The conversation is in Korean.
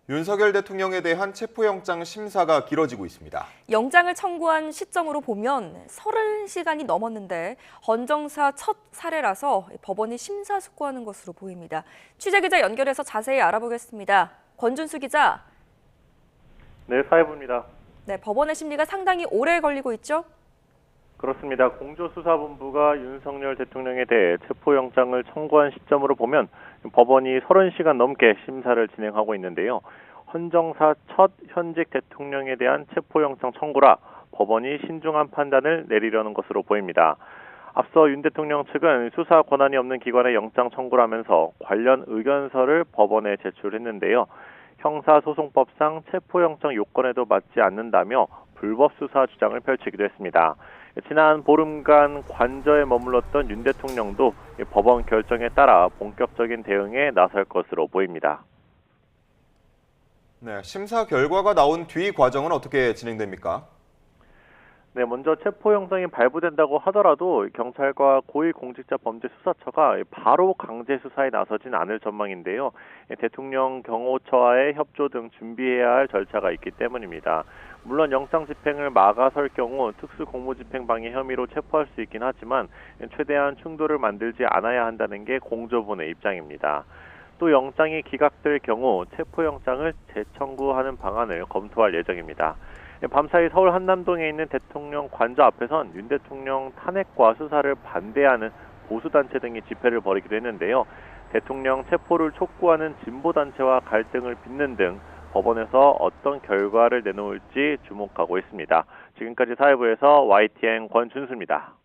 윤석열 대통령에 대한 체포영장 심사가 길어지고 있습니다. 영장을 청구한 시점으로 보면 30시간이 넘었는데 헌정사 첫 사례라서 법원이 심사숙고하는 것으로 보입니다. 취재기자 연결해서 자세히 알아보겠습니다. 권준수 기자. 네, 사회부입니다. 네, 법원의 심리가 상당히 오래 걸리고 있죠? 그렇습니다. 공조수사본부가 윤석열 대통령에 대해 체포영장을 청구한 시점으로 보면 법원이 30시간 넘게 심사를 진행하고 있는데요. 헌정사 첫 현직 대통령에 대한 체포영장 청구라 법원이 신중한 판단을 내리려는 것으로 보입니다. 앞서 윤 대통령 측은 수사 권한이 없는 기관에 영장 청구를 하면서 관련 의견서를 법원에 제출했는데요. 형사소송법상 체포영장 요건에도 맞지 않는다며 불법 수사 주장을 펼치기도 했습니다. 지난 보름간 관저에 머물렀던 윤 대통령도 법원 결정에 따라 본격적인 대응에 나설 것으로 보입니다. 네, 심사 결과가 나온 뒤 과정은 어떻게 진행됩니까? 네, 먼저 체포영장이 발부된다고 하더라도 경찰과 고위공직자범죄수사처가 바로 강제 수사에 나서진 않을 전망인데요. 대통령 경호처와의 협조 등 준비해야 할 절차가 있기 때문입니다. 물론 영장 집행을 막아설 경우 특수공무집행방해 혐의로 체포할 수 있긴 하지만 최대한 충돌을 만들지 않아야 한다는 게 공조본의 입장입니다. 또 영장이 기각될 경우 체포영장을 재청구하는 방안을 검토할 예정입니다. 밤사이 서울 한남동에 있는 대통령 관저 앞에선 윤 대통령 탄핵과 수사를 반대하는 보수단체 등이 집회를 벌이기도 했는데요. 대통령 체포를 촉구하는 진보단체와 갈등을 빚는 등 법원에서 어떤 결과를 내놓을지 주목하고 있습니다. 지금까지 사회부에서 YTN 권준수입니다.